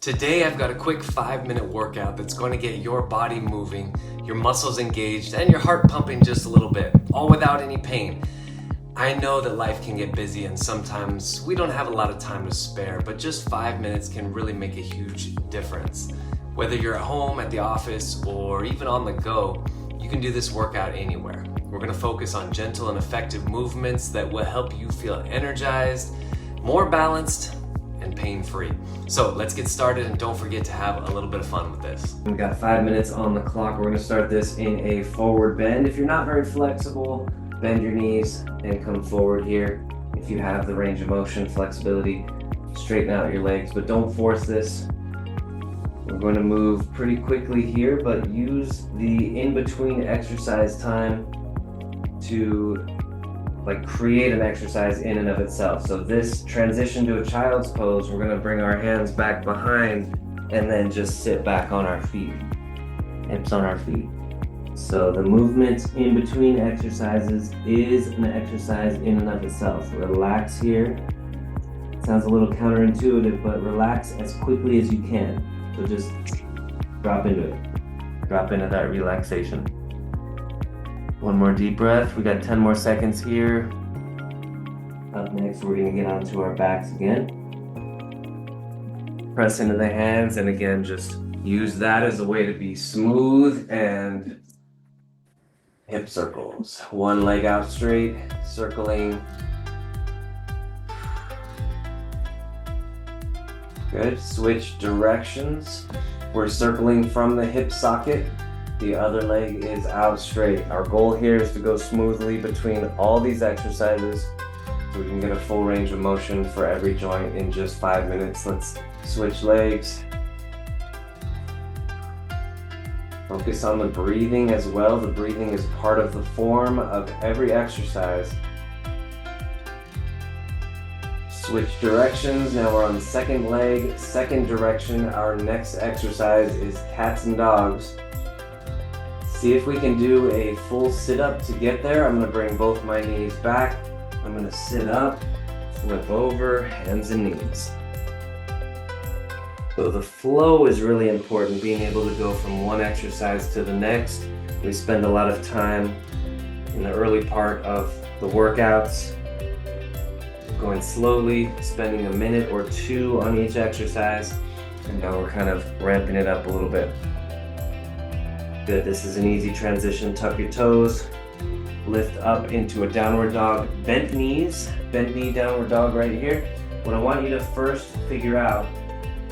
Today I've got a quick 5-minute workout that's going to get your body moving, your muscles engaged, and your heart pumping just a little bit, all without any pain. I know that life can get busy and sometimes we don't have a lot of time to spare, but just 5 minutes can really make a huge difference. Whether you're at home, at the office, or even on the go, you can do this workout anywhere. We're going to focus on gentle and effective movements that will help you feel energized, more balanced, and pain-free. So let's get started, and don't forget to have a little bit of fun with this. We've got 5 minutes on the clock. We're going to start this in a forward bend. If you're not very flexible, bend your knees and come forward here. If you have the range of motion, flexibility, straighten out your legs, but don't force this. We're going to move pretty quickly here, but use the in-between exercise time to create an exercise in and of itself. So this transition to a child's pose, we're going to bring our hands back behind and then just sit back on our feet, hips on our feet. So the movement in between exercises is an exercise in and of itself. Relax here. It sounds a little counterintuitive, but relax as quickly as you can. So just drop into it. Drop into that relaxation. One more deep breath. We got 10 more seconds here. Up next, we're going to get onto our backs again. Press into the hands, and again, just use that as a way to be smooth and hip circles. One leg out straight, circling. Good. Switch directions. We're circling from the hip socket. The other leg is out straight. Our goal here is to go smoothly between all these exercises so we can get a full range of motion for every joint in just 5 minutes. Let's switch legs. Focus on the breathing as well. The breathing is part of the form of every exercise. Switch directions. Now we're on the second leg, second direction. Our next exercise is cats and dogs. See if we can do a full sit-up to get there. I'm going to bring both my knees back. I'm going to sit up, flip over, hands and knees. So the flow is really important, being able to go from one exercise to the next. We spend a lot of time in the early part of the workouts going slowly, spending a minute or two on each exercise, and now we're kind of ramping it up a little bit. Good, this is an easy transition. Tuck your toes, lift up into a downward dog, bent knees, bent knee downward dog right here. What I want you to first figure out,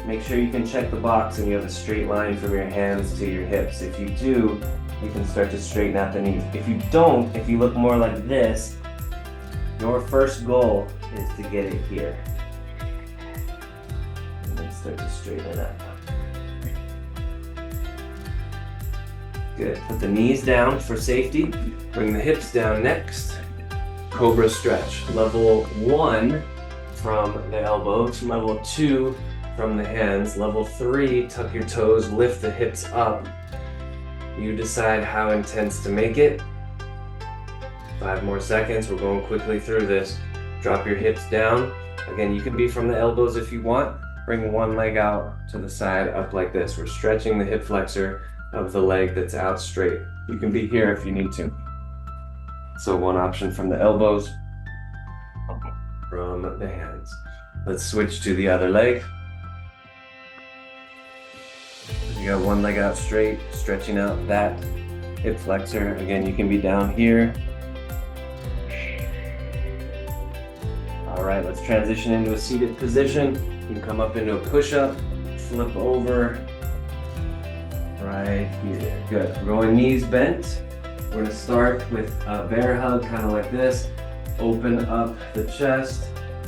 make sure you can check the box and you have a straight line from your hands to your hips. If you do, you can start to straighten out the knees. If you don't, if you look more like this, your first goal is to get it here. And then start to straighten it up. Good. Put the knees down for safety. Bring the hips down next. Cobra stretch. Level 1 from the elbows. Level 2 from the hands. Level 3, tuck your toes, lift the hips up. You decide how intense to make it. 5 more seconds. We're going quickly through this. Drop your hips down. Again, you can be from the elbows if you want. Bring one leg out to the side, up like this. We're stretching the hip flexor of the leg that's out straight. You can be here if you need to. So one option from the elbows, from the hands. Let's switch to the other leg. You got one leg out straight, stretching out that hip flexor. Again, you can be down here. All right, let's transition into a seated position. You can come up into a push-up, flip over, right here. Good. We're going knees bent. We're going to start with a bear hug, kind of like this. Open up the chest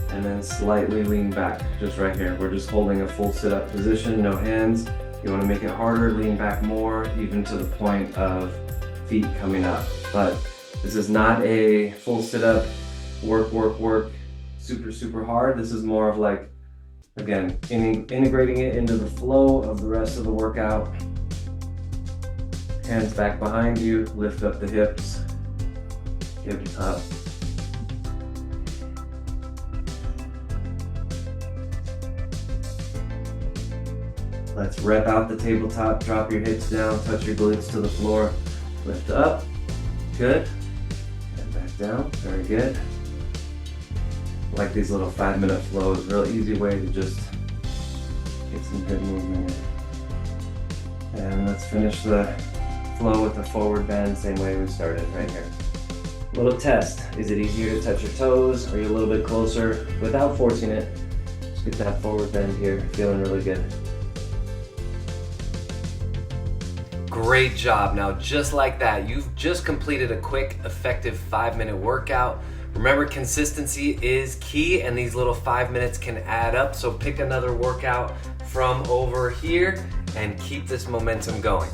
and then slightly lean back, just right here. We're just holding a full sit-up position, no hands. You want to make it harder, lean back more, even to the point of feet coming up. But this is not a full sit-up, work, super hard. This is more of like, again, integrating it into the flow of the rest of the workout. Hands back behind you, lift up the hips, hips up. Let's rep out the tabletop, drop your hips down, touch your glutes to the floor, lift up, good, and back down, very good. I like these little 5-minute flows, real easy way to just get some good movement in. And let's finish the flow with the forward bend, same way we started right here. Little test, is it easier to touch your toes? Are you a little bit closer without forcing it? Just get that forward bend here, feeling really good. Great job. Now, just like that, you've just completed a quick, effective 5-minute workout. Remember, consistency is key, and these little 5 minutes can add up. So pick another workout from over here and keep this momentum going.